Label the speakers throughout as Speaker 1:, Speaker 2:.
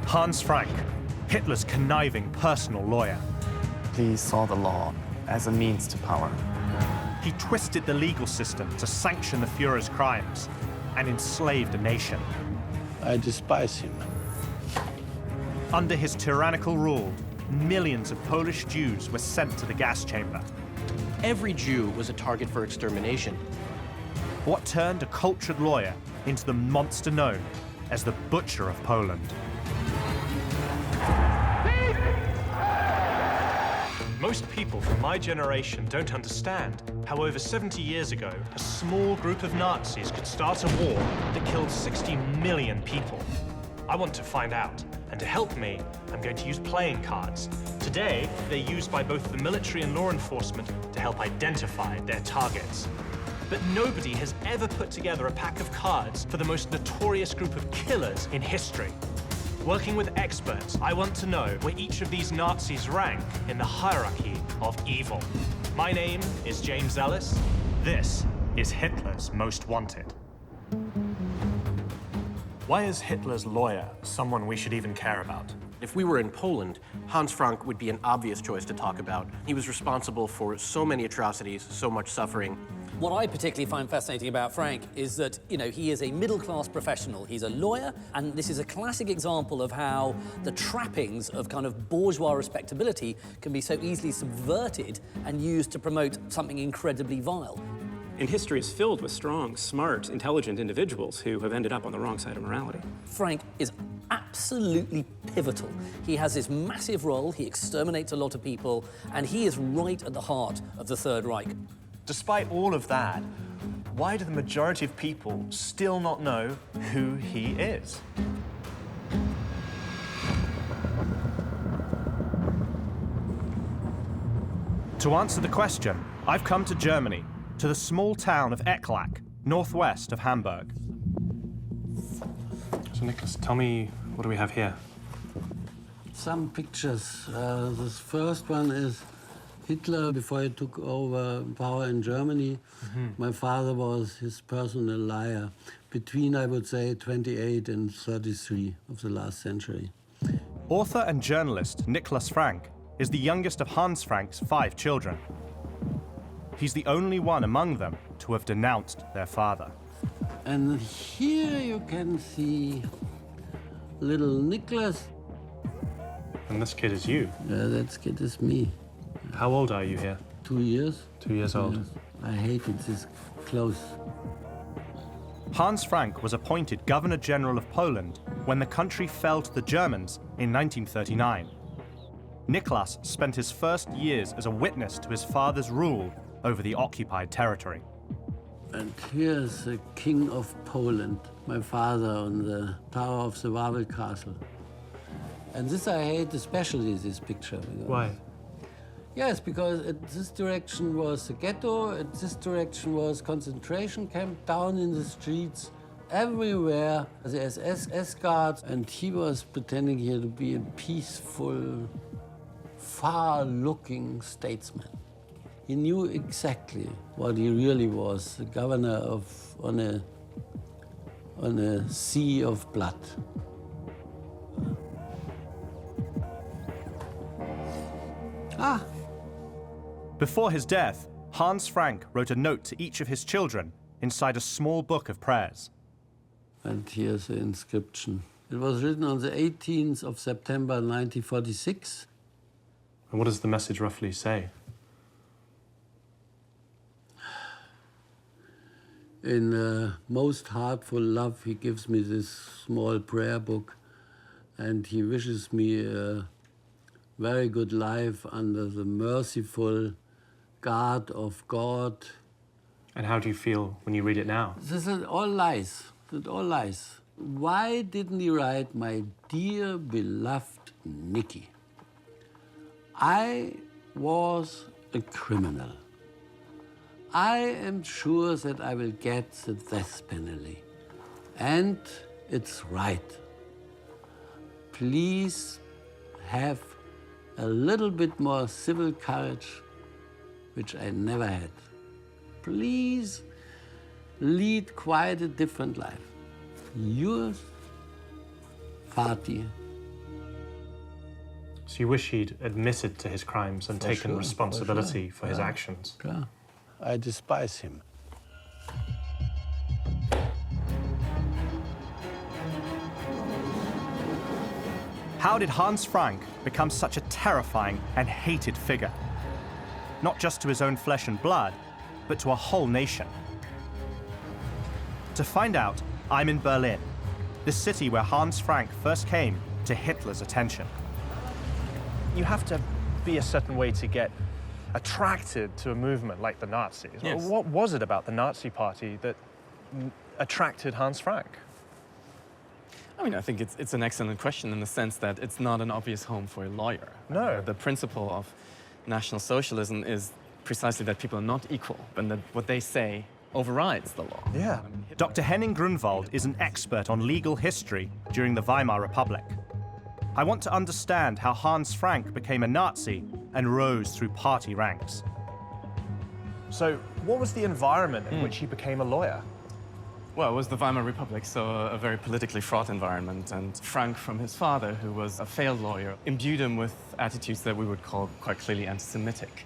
Speaker 1: Hans Frank, Hitler's conniving personal lawyer.
Speaker 2: He saw the law as a means to power.
Speaker 1: He twisted the legal system to sanction the Führer's crimes and enslaved a nation.
Speaker 3: I despise him.
Speaker 1: Under his tyrannical rule, millions of Polish Jews were sent to the gas chamber.
Speaker 4: Every Jew was a target for extermination.
Speaker 1: What turned a cultured lawyer into the monster known as the Butcher of Poland. Most people from my generation don't understand how over 70 years ago, a small group of Nazis could start a war that killed 60 million people. I want to find out, and to help me, I'm going to use playing cards. Today, they're used by both the military and law enforcement to help identify their targets. But nobody has ever put together a pack of cards for the most notorious group of killers in history. Working with experts, I want to know where each of these Nazis rank in the hierarchy of evil. My name is James Ellis. This is Hitler's Most Wanted. Why is Hitler's lawyer someone we should even care about?
Speaker 4: If we were in Poland, Hans Frank would be an obvious choice to talk about. He was responsible for so many atrocities, so much suffering.
Speaker 5: What I particularly find fascinating about Frank is that, he is a middle-class professional. He's a lawyer, and this is a classic example of how the trappings of kind of bourgeois respectability can be so easily subverted and used to promote something incredibly vile.
Speaker 6: And history is filled with strong, smart, intelligent individuals who have ended up on the wrong side of morality.
Speaker 5: Frank is absolutely pivotal. He has this massive role, he exterminates a lot of people, and he is right at the heart of the Third Reich.
Speaker 1: Despite all of that, why do the majority of people still not know who he is? To answer the question, I've come to Germany, to the small town of Ecklach, northwest of Hamburg.
Speaker 6: So, Nicholas, tell me, what do we have here?
Speaker 3: Some pictures. This first one is Hitler before he took over power in Germany. My father was his personal liar between, I would say, 28 and 33 of the last century.
Speaker 1: Author and journalist Nicholas Frank is the youngest of Hans Frank's 5 children. He's the only one among them to have denounced their father.
Speaker 3: And here you can see little Nicholas.
Speaker 6: And this kid is you?
Speaker 3: Yeah, that kid is me.
Speaker 6: How old are you here?
Speaker 3: 2 years.
Speaker 6: 2 years old.
Speaker 3: Yes. I hated this close.
Speaker 1: Hans Frank was appointed Governor General of Poland when the country fell to the Germans in 1939. Nicholas spent his first years as a witness to his father's rule over the occupied territory.
Speaker 3: And here's the King of Poland, my father, on the tower of the Wawel Castle. And this I hate especially, this picture.
Speaker 6: Why?
Speaker 3: Yes, because this direction was the ghetto, this direction was concentration camp, down in the streets, everywhere, the SS guards, and he was pretending here to be a peaceful, far-looking statesman. He knew exactly what he really was, the governor on a sea of blood. Ah!
Speaker 1: Before his death, Hans Frank wrote a note to each of his children inside a small book of prayers.
Speaker 3: And here's the inscription. It was written on the 18th of September 1946.
Speaker 6: And what does the message roughly say?
Speaker 3: In most heartful love, he gives me this small prayer book, and he wishes me a very good life under the merciful guard of God.
Speaker 6: And how do you feel when you read it now?
Speaker 3: This is all lies. It's all lies. Why didn't he write, my dear beloved Nicky? I was a criminal. I am sure that I will get the death penalty. And it's right. Please have a little bit more civil courage, which I never had. Please lead quite a different life. Yours, Fatih,
Speaker 1: So you wish he'd admitted to his crimes and taken responsibility for his actions?
Speaker 3: Yeah. I despise him.
Speaker 7: How did Hans Frank become such a terrifying and hated figure? Not just to his own flesh and blood, but to a whole nation. To find out, I'm in Berlin, the city where Hans Frank first came to Hitler's attention.
Speaker 1: You have to be a certain way to get attracted to a movement like the Nazis.
Speaker 8: Yes.
Speaker 1: What was it about the Nazi Party that attracted Hans Frank?
Speaker 8: I mean, I think it's an excellent question in the sense that it's not an obvious home for a lawyer.
Speaker 1: No.
Speaker 8: The principle of National Socialism is precisely that people are not equal, and that what they say overrides the law.
Speaker 1: Yeah.
Speaker 7: Dr. Henning Grunwald is an expert on legal history during the Weimar Republic. I want to understand how Hans Frank became a Nazi and rose through party ranks.
Speaker 1: So what was the environment in which he became a lawyer?
Speaker 8: Well, it was the Weimar Republic, so a very politically fraught environment, and Frank, from his father, who was a failed lawyer, imbued him with attitudes that we would call quite clearly anti-Semitic.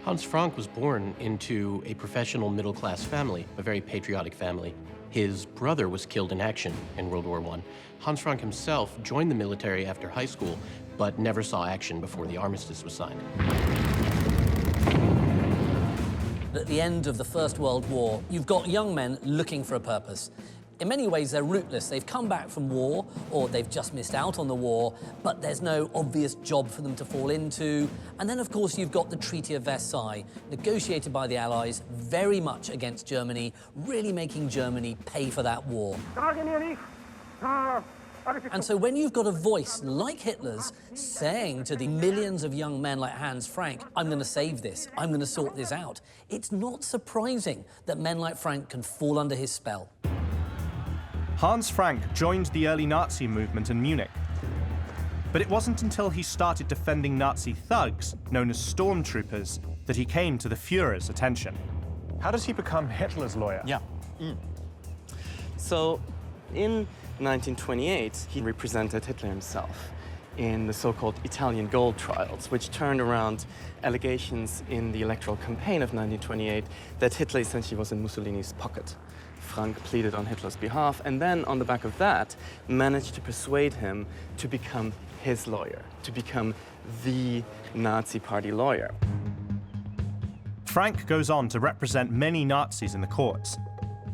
Speaker 4: Hans Frank was born into a professional middle-class family, a very patriotic family. His brother was killed in action in World War I. Hans Frank himself joined the military after high school, but never saw action before the armistice was signed.
Speaker 5: At the end of the First World War, you've got young men looking for a purpose. In many ways, they're rootless. They've come back from war, or they've just missed out on the war, but there's no obvious job for them to fall into. And then, of course, you've got the Treaty of Versailles, negotiated by the Allies, very much against Germany, really making Germany pay for that war. And so when you've got a voice like Hitler's saying to the millions of young men like Hans Frank, I'm going to save this, I'm going to sort this out, it's not surprising that men like Frank can fall under his spell.
Speaker 7: Hans Frank joined the early Nazi movement in Munich. But it wasn't until he started defending Nazi thugs, known as stormtroopers, that he came to the Führer's attention.
Speaker 1: How does he become Hitler's lawyer?
Speaker 8: Yeah. So, in 1928, he represented Hitler himself in the so-called Italian gold trials, which turned around allegations in the electoral campaign of 1928 that Hitler essentially was in Mussolini's pocket. Frank pleaded on Hitler's behalf, and then on the back of that, managed to persuade him to become his lawyer, to become the Nazi Party lawyer.
Speaker 7: Frank goes on to represent many Nazis in the courts,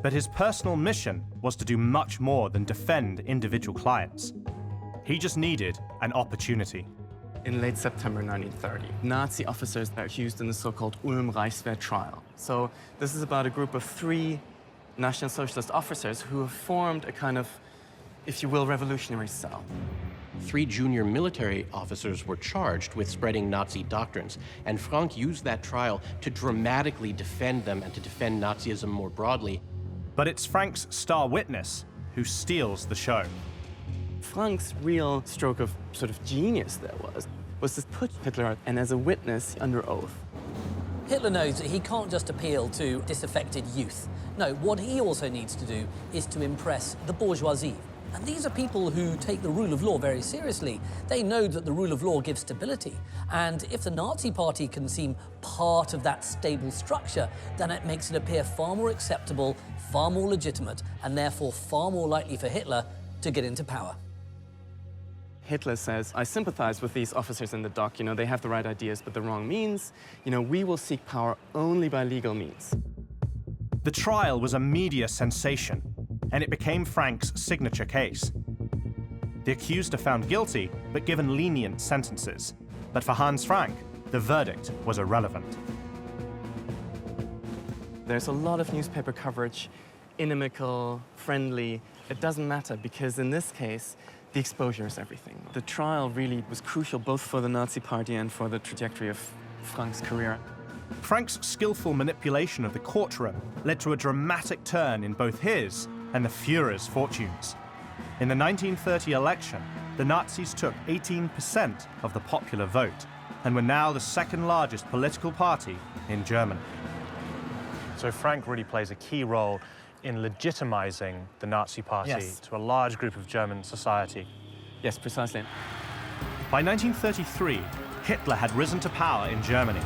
Speaker 7: but his personal mission was to do much more than defend individual clients. He just needed an opportunity.
Speaker 8: In late September 1930, Nazi officers are accused in the so-called Ulm Reichswehr trial. So this is about a group of 3 National Socialist officers who have formed a kind of, if you will, revolutionary cell.
Speaker 4: 3 junior military officers were charged with spreading Nazi doctrines, and Frank used that trial to dramatically defend them and to defend Nazism more broadly.
Speaker 7: But it's Frank's star witness who steals the show.
Speaker 8: Frank's real stroke of sort of genius there was to put Hitler out and as a witness under oath.
Speaker 5: Hitler knows that he can't just appeal to disaffected youth. No, what he also needs to do is to impress the bourgeoisie. And these are people who take the rule of law very seriously. They know that the rule of law gives stability. And if the Nazi Party can seem part of that stable structure, then it makes it appear far more acceptable, far more legitimate, and therefore far more likely for Hitler to get into power.
Speaker 8: Hitler says, I sympathize with these officers in the dock. You know, they have the right ideas, but the wrong means. You know, we will seek power only by legal means.
Speaker 7: The trial was a media sensation, and it became Frank's signature case. The accused are found guilty, but given lenient sentences. But for Hans Frank, the verdict was irrelevant.
Speaker 8: There's a lot of newspaper coverage, inimical, friendly. It doesn't matter, because in this case, the exposure is everything. The trial really was crucial both for the Nazi Party and for the trajectory of Frank's career.
Speaker 7: Frank's skillful manipulation of the courtroom led to a dramatic turn in both his and the Führer's fortunes. In the 1930 election, the Nazis took 18% of the popular vote and were now the second largest political party in Germany.
Speaker 1: So Frank really plays a key role in legitimizing the Nazi Party
Speaker 8: Yes.
Speaker 1: to a large group of German society.
Speaker 8: Yes, precisely.
Speaker 7: By 1933, Hitler had risen to power in Germany.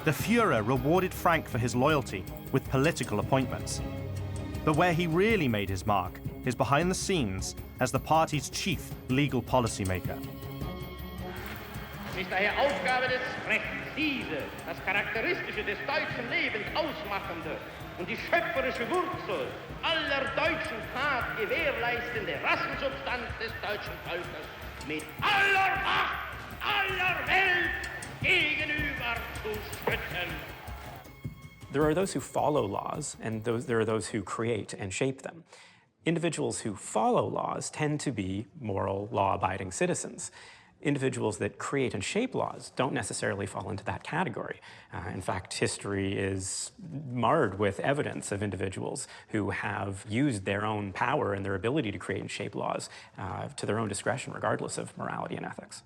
Speaker 7: The Führer rewarded Frank for his loyalty with political appointments. But where he really made his mark is behind the scenes as the party's chief legal policymaker.
Speaker 9: Es ist daher Aufgabe des Rechts, diese, das Charakteristische des deutschen Lebens ausmachende und die schöpferische Wurzel aller deutschen Tat gewährleistende Rassensubstanz des deutschen Volkes mit aller Macht aller Welt gegenüber zu schützen.
Speaker 6: There are those who follow laws, and there are those who create and shape them. Individuals who follow laws tend to be moral, law-abiding citizens. Individuals that create and shape laws don't necessarily fall into that category. In fact, history is marred with evidence of individuals who have used their own power and their ability to create and shape laws to their own discretion, regardless of morality and ethics.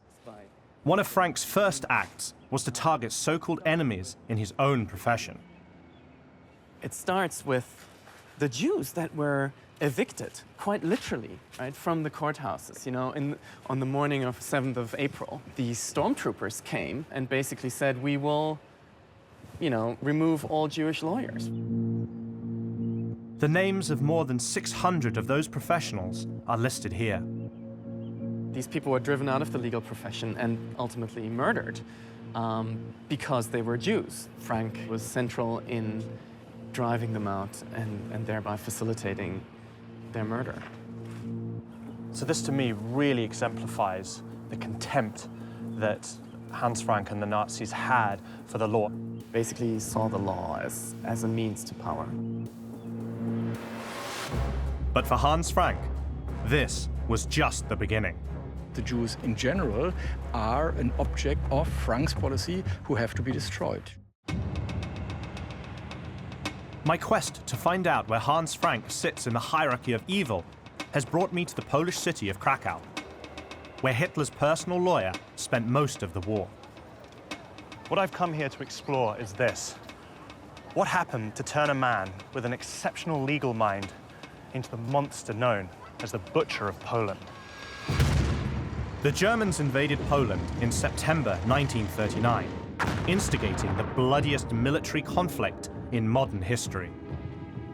Speaker 7: One of Frank's first acts was to target so-called enemies in his own profession.
Speaker 8: It starts with the Jews that were evicted, quite literally, right, from the courthouses. You know, on the morning of 7th of April, the stormtroopers came and basically said, we will, you know, remove all Jewish lawyers.
Speaker 7: The names of more than 600 of those professionals are listed here.
Speaker 8: These people were driven out of the legal profession and ultimately murdered because they were Jews. Frank was central in driving them out and thereby facilitating their murder.
Speaker 7: So this to me really exemplifies the contempt that Hans Frank and the Nazis had for the law.
Speaker 2: Basically, he saw the law as a means to power.
Speaker 7: But for Hans Frank, this was just the beginning.
Speaker 10: The Jews in general are an object of Frank's policy who have to be destroyed.
Speaker 7: My quest to find out where Hans Frank sits in the hierarchy of evil has brought me to the Polish city of Krakow, where Hitler's personal lawyer spent most of the war. What I've come here to explore is this. What happened to turn a man with an exceptional legal mind into the monster known as the Butcher of Poland? The Germans invaded Poland in September 1939, instigating the bloodiest military conflict in modern history.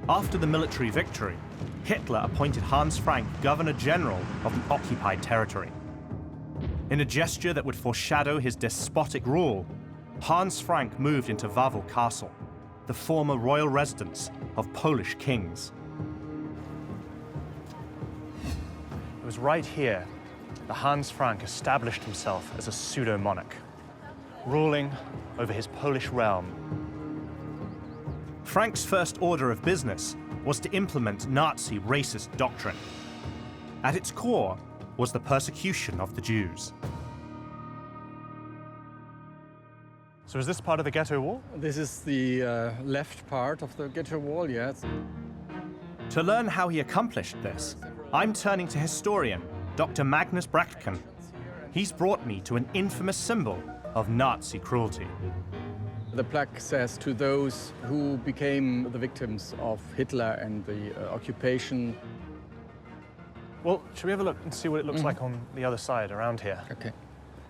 Speaker 7: After the military victory, Hitler appointed Hans Frank Governor General of the occupied territory. In a gesture that would foreshadow his despotic rule, Hans Frank moved into Wawel Castle, the former royal residence of Polish kings. It was right here that Hans Frank established himself as a pseudo-monarch, ruling over his Polish realm. Frank's first order of business was to implement Nazi racist doctrine. At its core was the persecution of the Jews. So is this part of the ghetto wall?
Speaker 10: This is the left part of the ghetto wall, yes.
Speaker 7: To learn how he accomplished this, I'm turning to historian Dr. Magnus Brachtken. He's brought me to an infamous symbol of Nazi cruelty.
Speaker 10: The plaque says to those who became the victims of Hitler and the occupation.
Speaker 7: Well, should we have a look and see what it looks like on the other side, around here?
Speaker 10: Okay.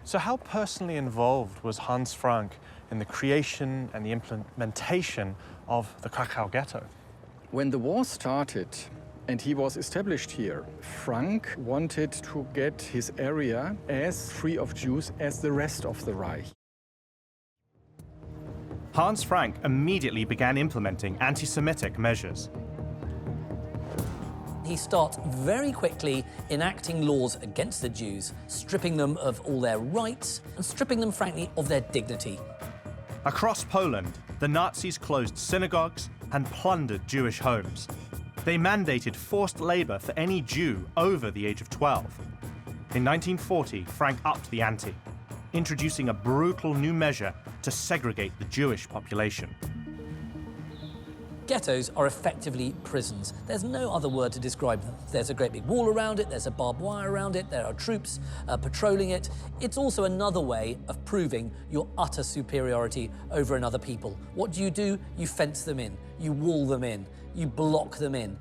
Speaker 7: So how personally involved was Hans Frank in the creation and the implementation of the Krakow ghetto?
Speaker 10: When the war started and he was established here, Frank wanted to get his area as free of Jews as the rest of the Reich.
Speaker 7: Hans Frank immediately began implementing anti-Semitic measures.
Speaker 5: He starts very quickly enacting laws against the Jews, stripping them of all their rights and stripping them, frankly, of their dignity.
Speaker 7: Across Poland, the Nazis closed synagogues and plundered Jewish homes. They mandated forced labor for any Jew over the age of 12. In 1940, Frank upped the ante, introducing a brutal new measure to segregate the Jewish population.
Speaker 5: Ghettos are effectively prisons. There's no other word to describe them. There's a great big wall around it, there's a barbed wire around it, there are troops patrolling it. It's also another way of proving your utter superiority over another people. What do? You fence them in, you wall them in, you block them in.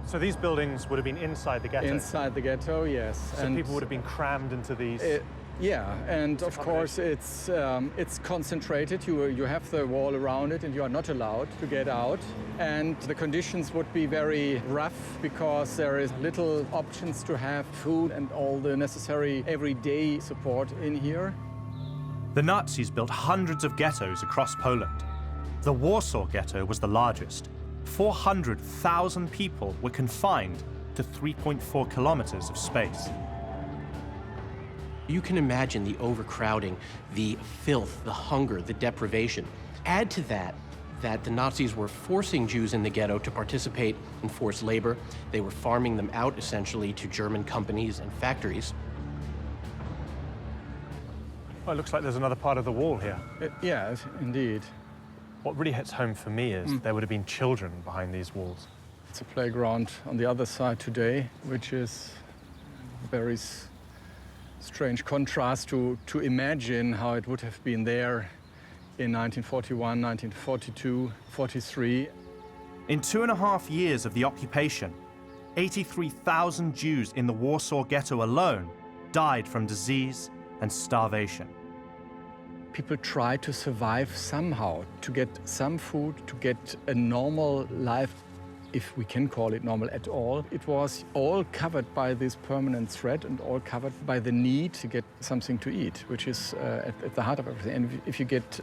Speaker 7: So these buildings would have been inside the ghetto?
Speaker 10: Inside the ghetto, yes.
Speaker 7: So people would have been crammed into these?
Speaker 10: Yeah, and of course it's concentrated. You have the wall around it and you are not allowed to get out. And the conditions would be very rough because there is little options to have food and all the necessary everyday support in here.
Speaker 7: The Nazis built hundreds of ghettos across Poland. The Warsaw Ghetto was the largest. 400,000 people were confined to 3.4 kilometers of space.
Speaker 4: You can imagine the overcrowding, the filth, the hunger, the deprivation. Add to that the Nazis were forcing Jews in the ghetto to participate in forced labor. They were farming them out, essentially, to German companies and factories.
Speaker 7: Oh, it looks like there's another part of the wall here.
Speaker 10: Yeah, indeed.
Speaker 7: What really hits home for me is there would have been children behind these walls.
Speaker 10: It's a playground on the other side today, which is a very strange contrast to imagine how it would have been there in 1941, 1942, 43.
Speaker 7: In 2.5 years of the occupation, 83,000 Jews in the Warsaw Ghetto alone died from disease and starvation.
Speaker 10: People try to survive somehow, to get some food, to get a normal life, if we can call it normal at all. It was all covered by this permanent threat and all covered by the need to get something to eat, which is at the heart of everything. And if you get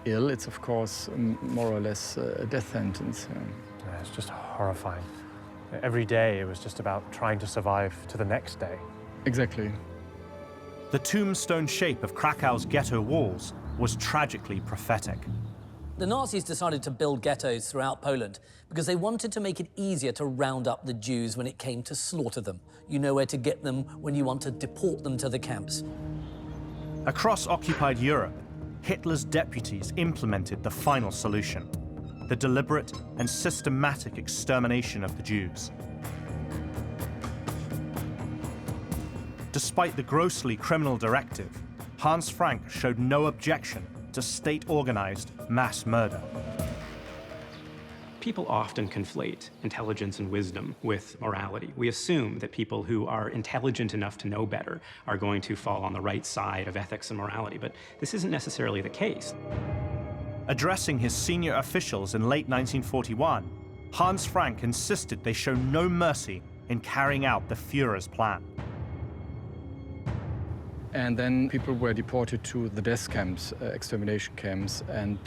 Speaker 10: ill, it's of course more or less a death sentence.
Speaker 7: Yeah, it's just horrifying. Every day it was just about trying to survive to the next day.
Speaker 10: Exactly.
Speaker 7: The tombstone shape of Krakow's ghetto walls was tragically prophetic.
Speaker 5: The Nazis decided to build ghettos throughout Poland because they wanted to make it easier to round up the Jews when it came to slaughter them. You know where to get them when you want to deport them to the camps.
Speaker 7: Across occupied Europe, Hitler's deputies implemented the final solution: the deliberate and systematic extermination of the Jews. Despite the grossly criminal directive, Hans Frank showed no objection to state-organized mass murder.
Speaker 6: People often conflate intelligence and wisdom with morality. We assume that people who are intelligent enough to know better are going to fall on the right side of ethics and morality, but this isn't necessarily the case.
Speaker 7: Addressing his senior officials in late 1941, Hans Frank insisted they show no mercy in carrying out the Führer's plan.
Speaker 10: And then people were deported to the death camps, extermination camps, and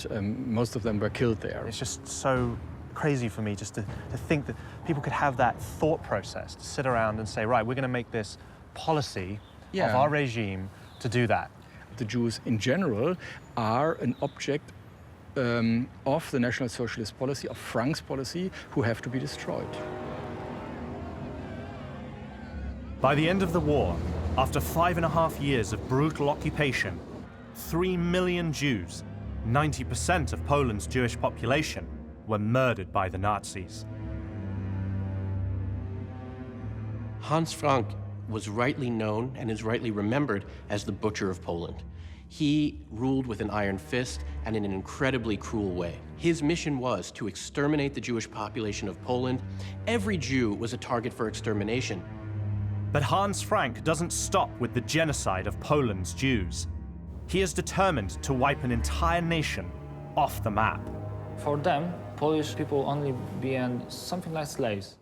Speaker 10: most of them were killed there.
Speaker 7: It's just so crazy for me just to think that people could have that thought process, to sit around and say, right, we're going to make this policy of our regime to do that.
Speaker 10: The Jews in general are an object of the National Socialist policy, of Frank's policy, who have to be destroyed.
Speaker 7: By the end of the war, after 5.5 years of brutal occupation, 3 million Jews, 90% of Poland's Jewish population, were murdered by the Nazis.
Speaker 4: Hans Frank was rightly known and is rightly remembered as the Butcher of Poland. He ruled with an iron fist and in an incredibly cruel way. His mission was to exterminate the Jewish population of Poland. Every Jew was a target for extermination.
Speaker 7: But Hans Frank doesn't stop with the genocide of Poland's Jews. He is determined to wipe an entire nation off the map.
Speaker 11: For them, Polish people only being something like slaves.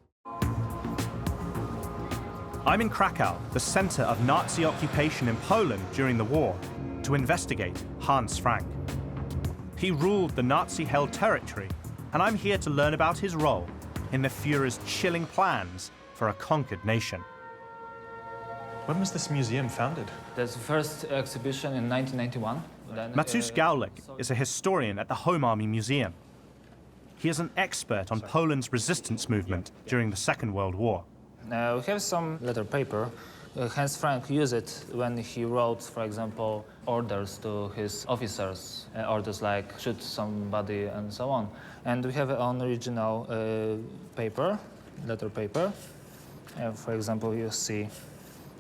Speaker 7: I'm in Krakow, the center of Nazi occupation in Poland during the war, to investigate Hans Frank. He ruled the Nazi-held territory, and I'm here to learn about his role in the Führer's chilling plans for a conquered nation. When was this museum founded?
Speaker 11: That's the first exhibition in 1991.
Speaker 7: Matus Gaulik is a historian at the Home Army Museum. He is an expert on Poland's resistance movement during the Second World War.
Speaker 11: We have some letter paper. Hans Frank used it when he wrote, for example, orders to his officers, orders like shoot somebody and so on. And we have an original paper, letter paper. For example, you see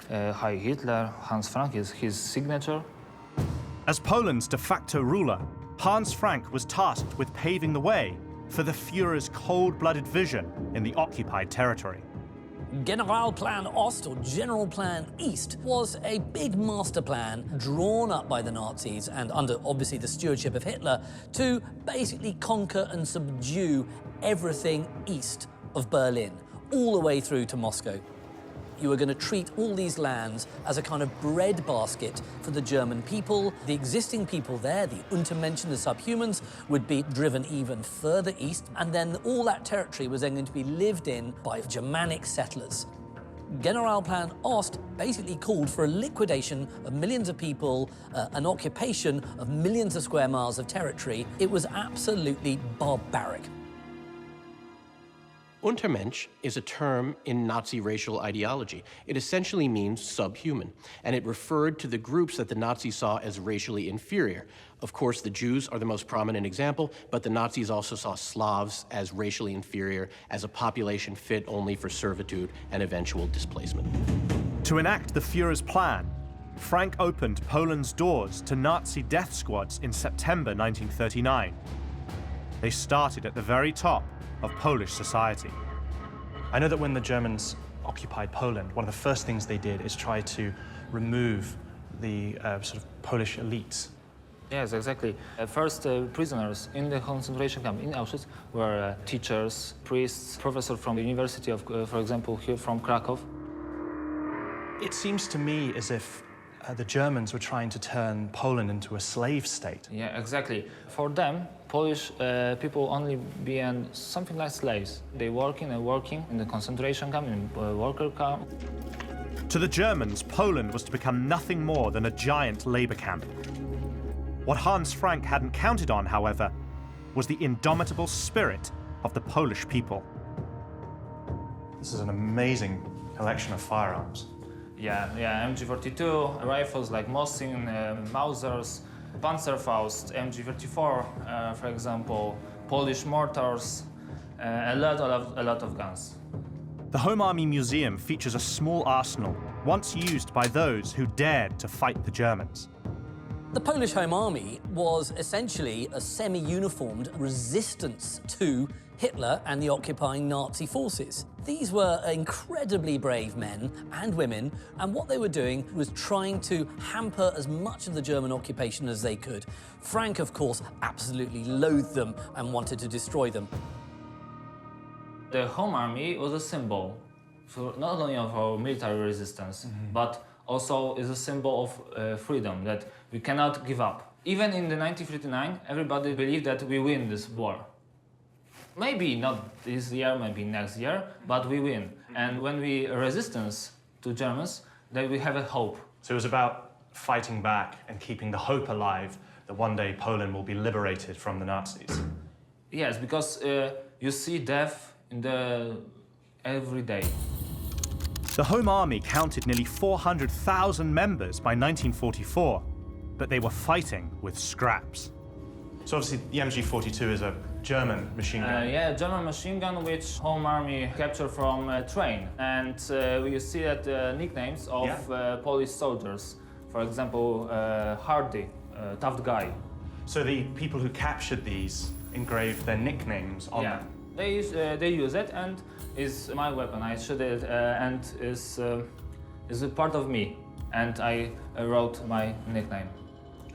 Speaker 11: Heil Hitler, Hans Frank is his signature.
Speaker 7: As Poland's de facto ruler, Hans Frank was tasked with paving the way for the Führer's cold-blooded vision in the occupied territory.
Speaker 5: Generalplan Ost, or General Plan East, was a big master plan drawn up by the Nazis and under, obviously, the stewardship of Hitler to basically conquer and subdue everything east of Berlin, all the way through to Moscow. You were going to treat all these lands as a kind of breadbasket for the German people. The existing people there, the Untermenschen, the subhumans, would be driven even further east, and then all that territory was then going to be lived in by Germanic settlers. Generalplan Ost basically called for a liquidation of millions of people, an occupation of millions of square miles of territory. It was absolutely barbaric.
Speaker 4: Untermensch is a term in Nazi racial ideology. It essentially means subhuman, and it referred to the groups that the Nazis saw as racially inferior. Of course, the Jews are the most prominent example, but the Nazis also saw Slavs as racially inferior, as a population fit only for servitude and eventual displacement.
Speaker 7: To enact the Führer's plan, Frank opened Poland's doors to Nazi death squads in September 1939. They started at the very top of Polish society.
Speaker 1: I know that when the Germans occupied Poland, one of the first things they did is try to remove the sort of Polish elites.
Speaker 11: Yes, exactly. First prisoners in the concentration camp in Auschwitz were teachers, priests, professors from the University of, for example, here from Krakow.
Speaker 1: It seems to me as if the Germans were trying to turn Poland into a slave state.
Speaker 11: Yeah, exactly. For them, Polish people only being something like slaves. They working in the concentration camp, in worker camp.
Speaker 7: To the Germans, Poland was to become nothing more than a giant labor camp. What Hans Frank hadn't counted on, however, was the indomitable spirit of the Polish people.
Speaker 1: This is an amazing collection of firearms.
Speaker 11: Yeah, MG42, rifles like Mosin, Mausers, Panzerfaust, MG34, for example, Polish mortars, a lot of guns.
Speaker 7: The Home Army Museum features a small arsenal, once used by those who dared to fight the Germans.
Speaker 5: The Polish Home Army was essentially a semi-uniformed resistance to Hitler and the occupying Nazi forces. These were incredibly brave men and women, and what they were doing was trying to hamper as much of the German occupation as they could. Frank, of course, absolutely loathed them and wanted to destroy them.
Speaker 11: The Home Army was a symbol, not only of our military resistance, but also is a symbol of freedom, that we cannot give up. Even in the 1939, everybody believed that we win this war. Maybe not this year, maybe next year, but we win. And when we resistance to Germans, then we have a hope.
Speaker 1: So it was about fighting back and keeping the hope alive that one day Poland will be liberated from the Nazis.
Speaker 11: Yes, because you see death in every day.
Speaker 7: The Home Army counted nearly 400,000 members by 1944, but they were fighting with scraps.
Speaker 1: So obviously the MG42 is a German machine gun.
Speaker 11: Yeah, German machine gun which Home Army captured from a train. And you see that nicknames of Polish soldiers. For example, Hardy, tough guy.
Speaker 1: So the people who captured these engraved their nicknames on them?
Speaker 11: They use it, and is my weapon. I shoot it and is a part of me. And I wrote my nickname.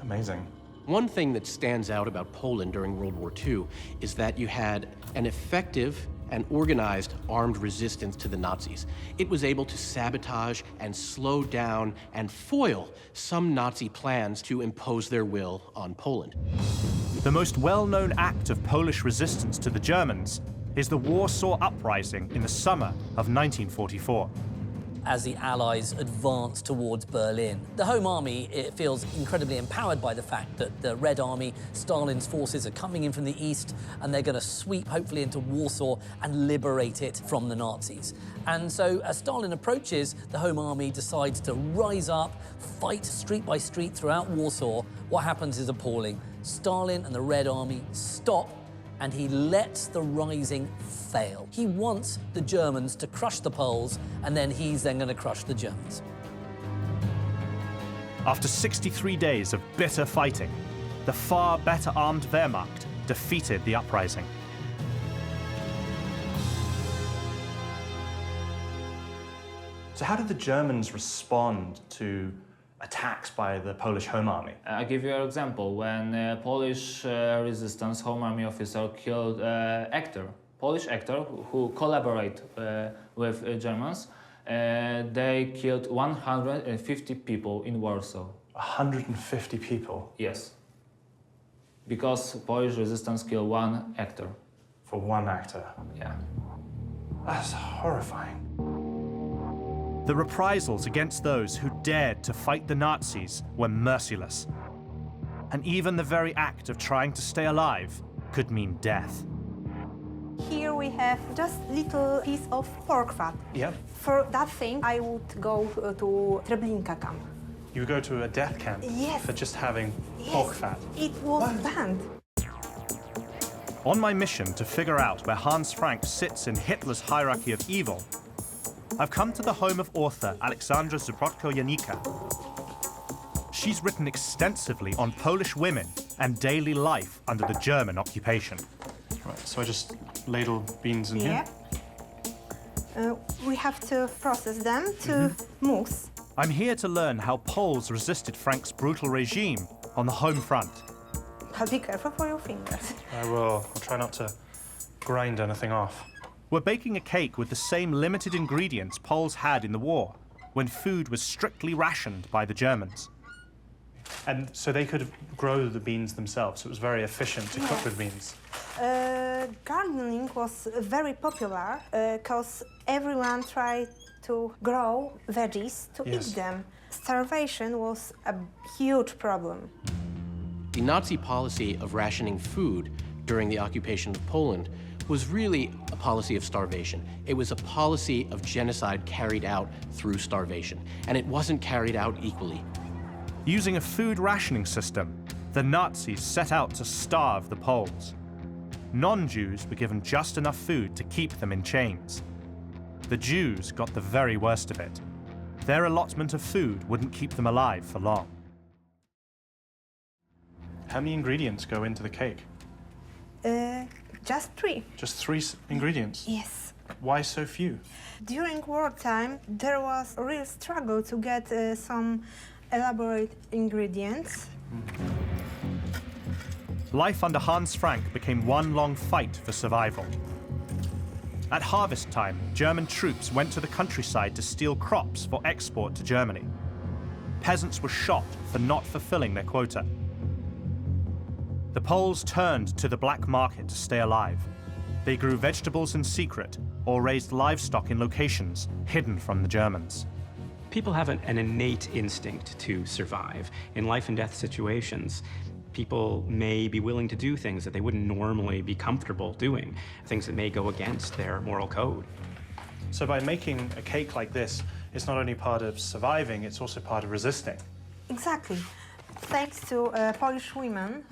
Speaker 1: Amazing.
Speaker 4: One thing that stands out about Poland during World War II is that you had an effective and organized armed resistance to the Nazis. It was able to sabotage and slow down and foil some Nazi plans to impose their will on Poland.
Speaker 7: The most well-known act of Polish resistance to the Germans is the Warsaw Uprising in the summer of 1944.
Speaker 5: As the Allies advance towards Berlin, the Home Army feels incredibly empowered by the fact that the Red Army, Stalin's forces, are coming in from the east, and they're going to sweep, hopefully, into Warsaw and liberate it from the Nazis. And so, as Stalin approaches, the Home Army decides to rise up, fight street by street throughout Warsaw. What happens is appalling. Stalin and the Red Army stop, and he lets the rising fail. He wants the Germans to crush the Poles, and then he's then going to crush the Germans.
Speaker 7: After 63 days of bitter fighting, the far better armed Wehrmacht defeated the uprising. So how did the Germans respond to attacks by the Polish Home Army?
Speaker 11: I'll give you an example. When Polish resistance Home Army officer killed Polish actor who collaborate with Germans, they killed 150 people in Warsaw.
Speaker 7: 150 people?
Speaker 11: Yes. Because Polish resistance killed one actor.
Speaker 7: For one actor?
Speaker 11: Yeah.
Speaker 7: That's horrifying. The reprisals against those who dared to fight the Nazis were merciless. And even the very act of trying to stay alive could mean death.
Speaker 12: Here we have just little piece of pork fat.
Speaker 7: Yep.
Speaker 12: For that thing, I would go to Treblinka camp.
Speaker 7: You go to a death camp
Speaker 12: Yes.
Speaker 7: for just having
Speaker 12: Yes,
Speaker 7: pork fat?
Speaker 12: it was banned.
Speaker 7: On my mission to figure out where Hans Frank sits in Hitler's hierarchy of evil, I've come to the home of author Aleksandra Zubrotko-Janicka. She's written extensively on Polish women and daily life under the German occupation. Right, so I just ladle beans in here?
Speaker 12: We have to process them to mousse.
Speaker 7: I'm here to learn how Poles resisted Frank's brutal regime on the home front.
Speaker 12: But be careful for your fingers.
Speaker 7: I will. I'll try not to grind anything off. We're baking a cake with the same limited ingredients Poles had in the war, when food was strictly rationed by the Germans. And so they could grow the beans themselves, so it was very efficient to cook with beans.
Speaker 12: Gardening was very popular because everyone tried to grow veggies to eat them. Starvation was a huge problem.
Speaker 4: The Nazi policy of rationing food during the occupation of Poland was really a policy of starvation. It was a policy of genocide carried out through starvation, and it wasn't carried out equally.
Speaker 7: Using a food rationing system, the Nazis set out to starve the Poles. Non-Jews were given just enough food to keep them in chains. The Jews got the very worst of it. Their allotment of food wouldn't keep them alive for long. How many ingredients go into the cake?
Speaker 12: Just 3.
Speaker 7: Just 3 ingredients?
Speaker 12: Yes.
Speaker 7: Why so few?
Speaker 12: During wartime, there was a real struggle to get some elaborate ingredients.
Speaker 7: Life under Hans Frank became one long fight for survival. At harvest time, German troops went to the countryside to steal crops for export to Germany. Peasants were shot for not fulfilling their quota. The Poles turned to the black market to stay alive. They grew vegetables in secret or raised livestock in locations hidden from the Germans.
Speaker 6: People have an innate instinct to survive. In life and death situations, people may be willing to do things that they wouldn't normally be comfortable doing, things that may go against their moral code.
Speaker 7: So by making a cake like this, it's not only part of surviving, it's also part of resisting.
Speaker 12: Exactly. Thanks to Polish women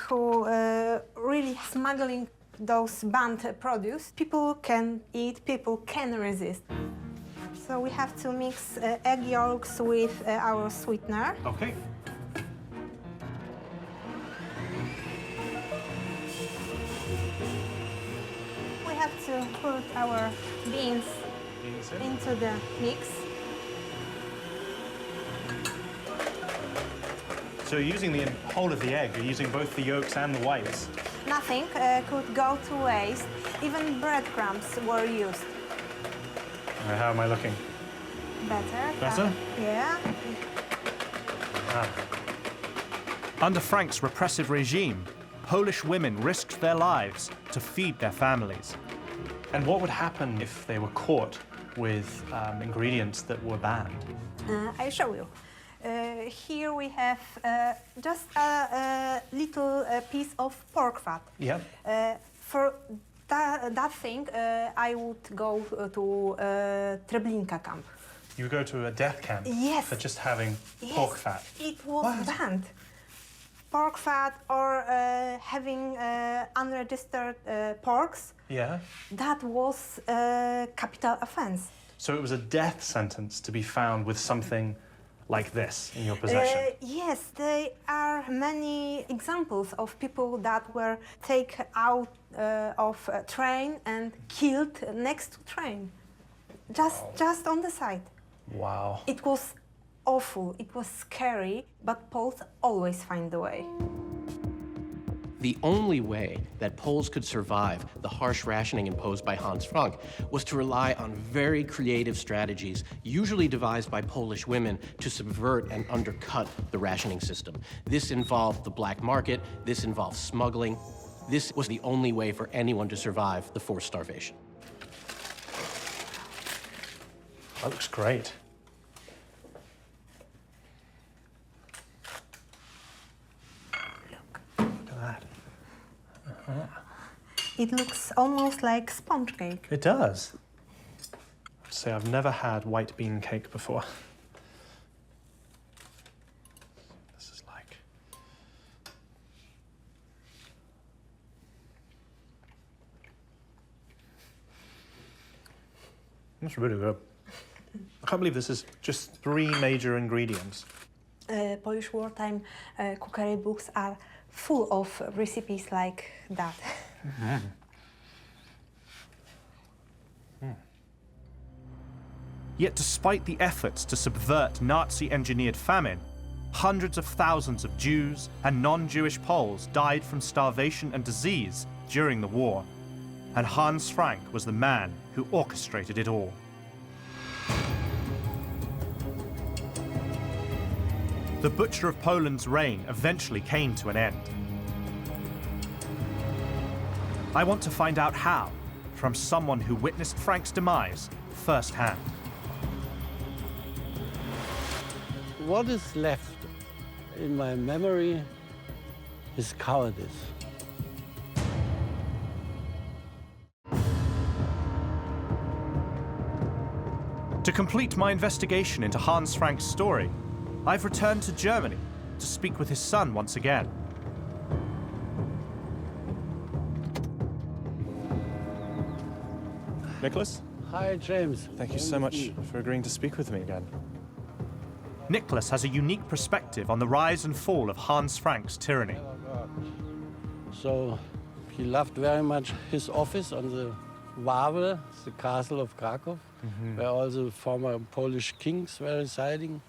Speaker 12: who really smuggling those banned produce, people can eat, people can resist. So we have to mix egg yolks with our sweetener.
Speaker 7: Okay.
Speaker 12: We have to put our beans into the mix.
Speaker 7: So you're using the whole of the egg, you're using both the yolks and the whites.
Speaker 12: Nothing could go to waste. Even breadcrumbs were used.
Speaker 7: How am I looking?
Speaker 12: Better.
Speaker 7: Better?
Speaker 12: Yeah.
Speaker 7: Under Frank's repressive regime, Polish women risked their lives to feed their families. And what would happen if they were caught with ingredients that were banned?
Speaker 12: I'll show you. Here we have just a little piece of pork fat.
Speaker 7: Yep.
Speaker 12: For that thing, I would go to Treblinka camp.
Speaker 7: You go to a death camp for just having pork fat.
Speaker 12: It was banned. Pork fat or having unregistered porks.
Speaker 7: Yeah.
Speaker 12: That was a capital offense.
Speaker 7: So it was a death sentence to be found with something like this in your possession?
Speaker 12: Yes, there are many examples of people that were taken out of a train and killed next to train. just on the side.
Speaker 7: Wow.
Speaker 12: It was awful, it was scary, but Poles always find a way.
Speaker 4: The only way that Poles could survive the harsh rationing imposed by Hans Frank was to rely on very creative strategies, usually devised by Polish women, to subvert and undercut the rationing system. This involved the black market, this involved smuggling. This was the only way for anyone to survive the forced starvation.
Speaker 7: That looks great. Look at that.
Speaker 12: It looks almost like sponge cake.
Speaker 7: It does. I'd say I've never had white bean cake before. This is like... It's really good. I can't believe this is just 3 major ingredients.
Speaker 12: Polish wartime cookery books are full of recipes like that.
Speaker 7: Yet despite the efforts to subvert Nazi-engineered famine, hundreds of thousands of Jews and non-Jewish Poles died from starvation and disease during the war, and Hans Frank was the man who orchestrated it all. The Butcher of Poland's reign eventually came to an end. I want to find out how, from someone who witnessed Frank's demise firsthand.
Speaker 3: What is left in my memory is cowardice.
Speaker 7: To complete my investigation into Hans Frank's story, I've returned to Germany to speak with his son once again. Nicholas?
Speaker 3: Hi, James.
Speaker 7: Thank you so much for agreeing to speak with me again. Nicholas has a unique perspective on the rise and fall of Hans Frank's tyranny.
Speaker 3: So he loved very much his office on the Wawel, the castle of Krakow, where all the former Polish kings were residing.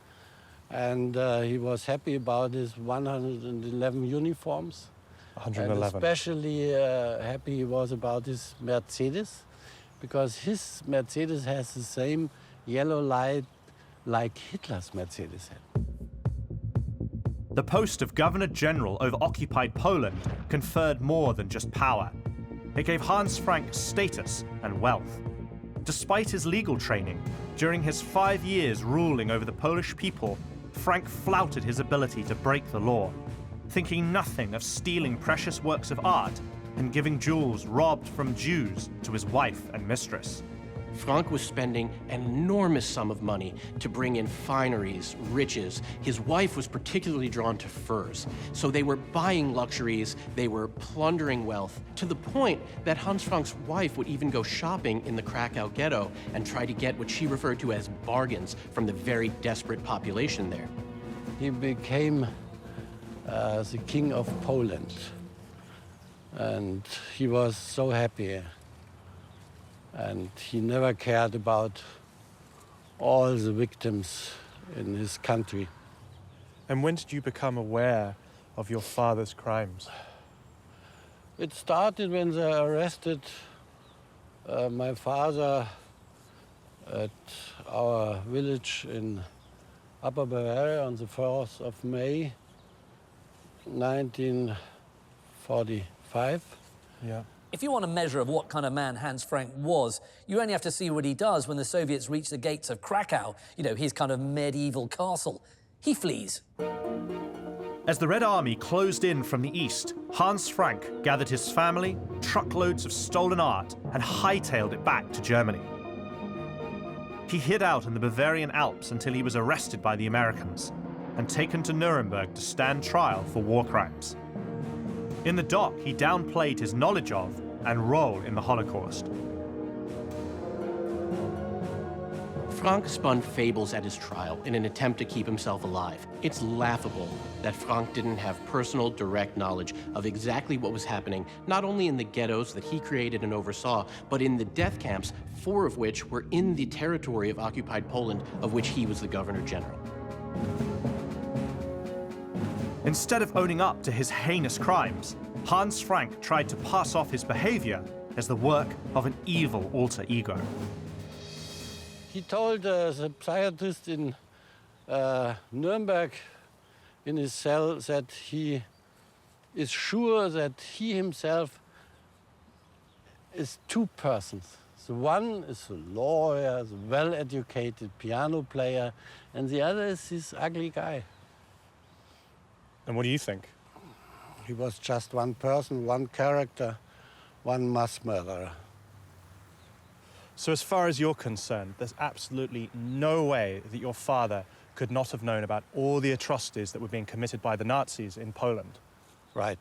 Speaker 3: And he was happy about his 111 uniforms.
Speaker 7: 111.
Speaker 3: And especially happy he was about his Mercedes, because his Mercedes has the same yellow light like Hitler's Mercedes had.
Speaker 7: The post of Governor General over occupied Poland conferred more than just power. It gave Hans Frank status and wealth. Despite his legal training, during his 5 years ruling over the Polish people, Frank flouted his ability to break the law, thinking nothing of stealing precious works of art and giving jewels robbed from Jews to his wife and mistress.
Speaker 4: Frank was spending an enormous sum of money to bring in fineries, riches. His wife was particularly drawn to furs. So they were buying luxuries, they were plundering wealth, to the point that Hans Frank's wife would even go shopping in the Krakow ghetto and try to get what she referred to as bargains from the very desperate population there.
Speaker 3: He became the king of Poland. And he was so happy. And he never cared about all the victims in his country.
Speaker 7: And when did you become aware of your father's crimes?
Speaker 3: It started when they arrested my father at our village in Upper Bavaria on the 4th of May, 1945.
Speaker 7: Yeah.
Speaker 5: If you want a measure of what kind of man Hans Frank was, you only have to see what he does when the Soviets reach the gates of Krakow, you know, his kind of medieval castle. He flees.
Speaker 7: As the Red Army closed in from the east, Hans Frank gathered his family, truckloads of stolen art, and hightailed it back to Germany. He hid out in the Bavarian Alps until he was arrested by the Americans and taken to Nuremberg to stand trial for war crimes. In the dock, he downplayed his knowledge of and role in the Holocaust.
Speaker 4: Frank spun fables at his trial in an attempt to keep himself alive. It's laughable that Frank didn't have personal, direct knowledge of exactly what was happening, not only in the ghettos that he created and oversaw, but in the death camps, 4 of which were in the territory of occupied Poland, of which he was the governor general.
Speaker 7: Instead of owning up to his heinous crimes, Hans Frank tried to pass off his behavior as the work of an evil alter ego.
Speaker 3: He told the psychiatrist in Nuremberg in his cell that he is sure that he himself is 2 persons. The one is a lawyer, the well-educated piano player, and the other is this ugly guy.
Speaker 7: And what do you think?
Speaker 3: He was just one person, one character, one mass murderer.
Speaker 7: So as far as you're concerned, there's absolutely no way that your father could not have known about all the atrocities that were being committed by the Nazis in Poland?
Speaker 3: Right.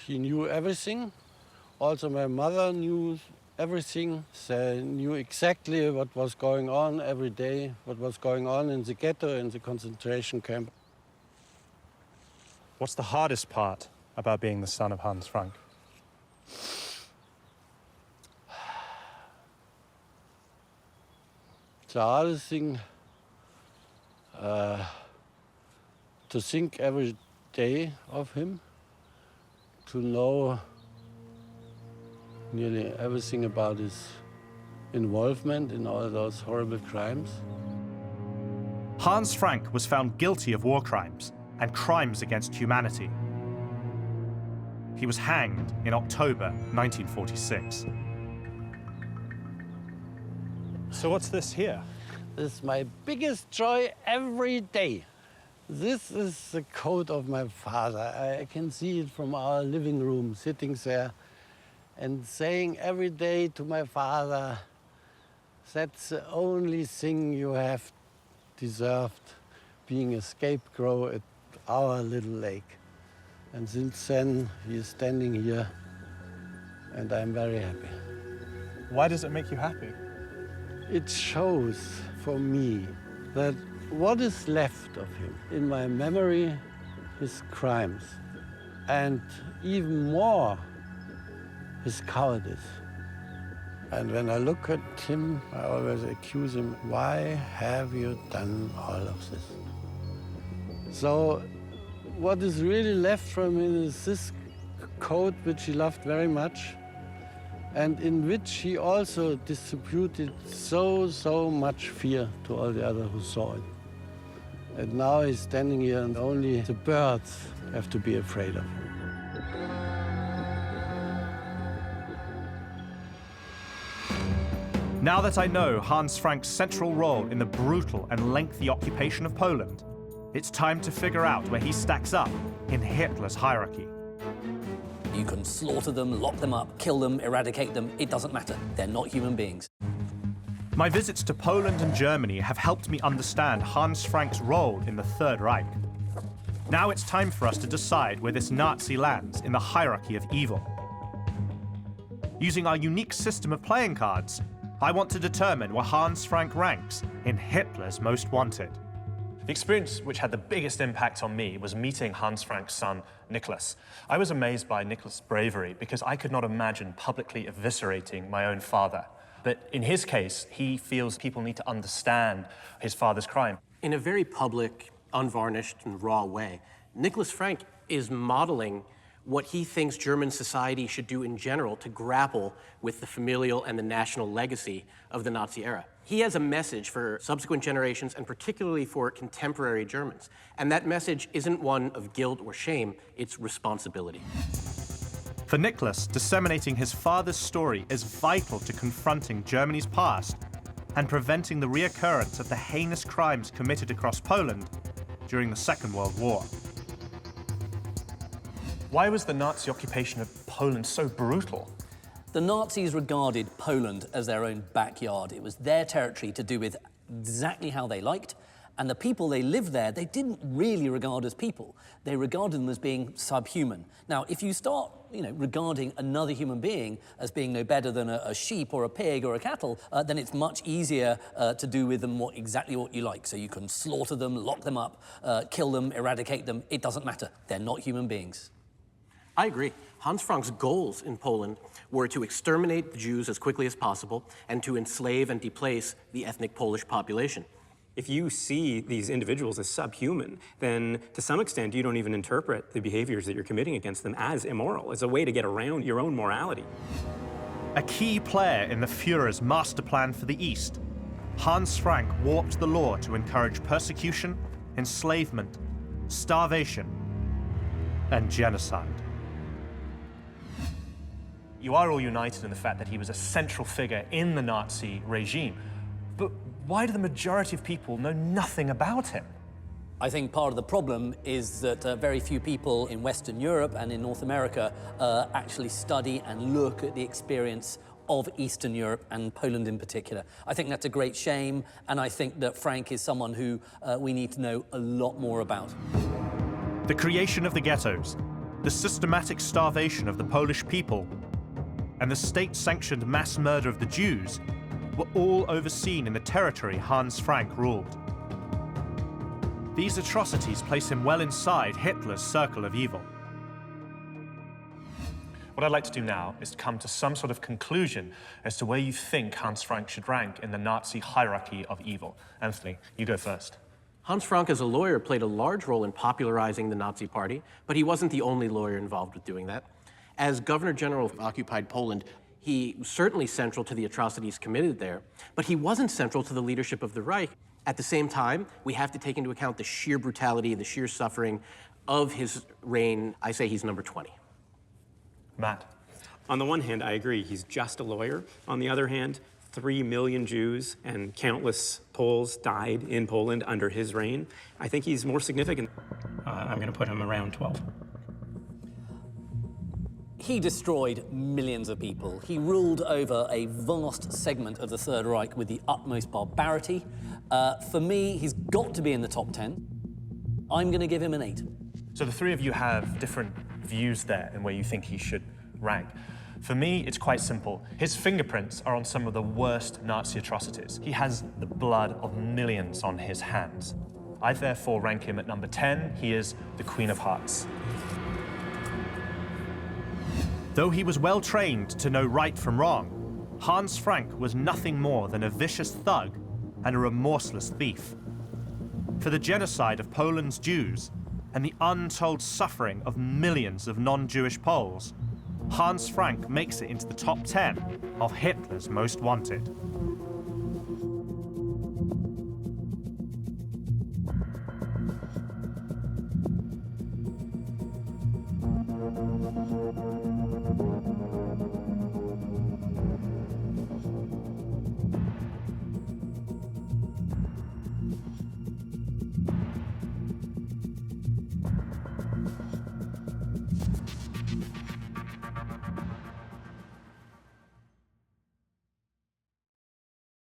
Speaker 3: He knew everything. Also, my mother knew everything. They knew exactly what was going on every day, what was going on in the ghetto, in the concentration camp.
Speaker 7: What's the hardest part about being the son of Hans Frank?
Speaker 3: The hardest thing to think every day of him, to know nearly everything about his involvement in all those horrible crimes.
Speaker 7: Hans Frank was found guilty of war crimes and crimes against humanity. He was hanged in October 1946. So what's this here?
Speaker 3: This is my biggest joy every day. This is the coat of my father. I can see it from our living room, sitting there and saying every day to my father, that's the only thing you have deserved, being a scapegoat at our little lake. And since then, he is standing here, and I'm very happy.
Speaker 7: Why does it make you happy?
Speaker 3: It shows for me that what is left of him in my memory, his crimes, and even more, his cowardice. And when I look at him, I always accuse him, why have you done all of this? So what is really left from him is this coat, which he loved very much, and in which he also distributed so much fear to all the others who saw it. And now he's standing here and only the birds have to be afraid of him.
Speaker 7: Now that I know Hans Frank's central role in the brutal and lengthy occupation of Poland, it's time to figure out where he stacks up in Hitler's hierarchy.
Speaker 5: You can slaughter them, lock them up, kill them, eradicate them. It doesn't matter. They're not human beings.
Speaker 7: My visits to Poland and Germany have helped me understand Hans Frank's role in the Third Reich. Now it's time for us to decide where this Nazi lands in the hierarchy of evil. Using our unique system of playing cards, I want to determine where Hans Frank ranks in Hitler's Most Wanted. The experience which had the biggest impact on me was meeting Hans Frank's son, Nicholas. I was amazed by Nicholas' bravery because I could not imagine publicly eviscerating my own father. But in his case, he feels people need to understand his father's crime.
Speaker 4: In a very public, unvarnished, and raw way, Nicholas Frank is modeling what he thinks German society should do in general to grapple with the familial and the national legacy of the Nazi era. He has a message for subsequent generations and particularly for contemporary Germans. And that message isn't one of guilt or shame, it's responsibility.
Speaker 7: For Nicholas, disseminating his father's story is vital to confronting Germany's past and preventing the reoccurrence of the heinous crimes committed across Poland during the Second World War. Why was the Nazi occupation of Poland so brutal?
Speaker 5: The Nazis regarded Poland as their own backyard. It was their territory to do with exactly how they liked, And the people they lived there, they didn't really regard as people. They regarded them as being subhuman. Now, if you start, regarding another human being as being no better than a sheep or a pig or a cattle, then it's much easier to do with them exactly what you like. So you can slaughter them, lock them up, kill them, eradicate them. It doesn't matter. They're not human beings.
Speaker 4: I agree. Hans Frank's goals in Poland were to exterminate the Jews as quickly as possible and to enslave and deplace the ethnic Polish population.
Speaker 6: If you see these individuals as subhuman, then to some extent you don't even interpret the behaviors that you're committing against them as immoral, as a way to get around your own morality.
Speaker 7: A key player in the Führer's master plan for the East, Hans Frank warped the law to encourage persecution, enslavement, starvation, and genocide.
Speaker 1: You are all united in the fact that he was a central figure in the Nazi regime. But why do the majority of people know nothing about him?
Speaker 5: I think part of the problem is that very few people in Western Europe and in North America actually study and look at the experience of Eastern Europe and Poland in particular. I think that's a great shame, and I think that Frank is someone who we need to know a lot more about.
Speaker 7: The creation of the ghettos, the systematic starvation of the Polish people, and the state-sanctioned mass murder of the Jews were all overseen in the territory Hans Frank ruled. These atrocities place him well inside Hitler's circle of evil.
Speaker 1: What I'd like to do now is to come to some sort of conclusion as to where you think Hans Frank should rank in the Nazi hierarchy of evil. Anthony, you go first.
Speaker 4: Hans Frank, as a lawyer, played a large role in popularizing the Nazi Party, but he wasn't the only lawyer involved with doing that. As Governor General of occupied Poland, he was certainly central to the atrocities committed there, but he wasn't central to the leadership of the Reich. At the same time, we have to take into account the sheer brutality, the sheer suffering of his reign. I say he's number 20.
Speaker 1: Matt?
Speaker 6: On the one hand, I agree, he's just a lawyer. On the other hand, 3 million Jews and countless Poles died in Poland under his reign. I think he's more significant. I'm going to put him around 12.
Speaker 5: He destroyed millions of people. He ruled over a vast segment of the Third Reich with the utmost barbarity. For me, he's got to be in the top 10. I'm going to give him an 8.
Speaker 1: So the three of you have different views there in where you think he should rank. For me, it's quite simple. His fingerprints are on some of the worst Nazi atrocities. He has the blood of millions on his hands. I therefore rank him at number 10. He is the Queen of Hearts.
Speaker 7: Though he was well trained to know right from wrong, Hans Frank was nothing more than a vicious thug and a remorseless thief. For the genocide of Poland's Jews and the untold suffering of millions of non-Jewish Poles, Hans Frank makes it into the top 10 of Hitler's most wanted.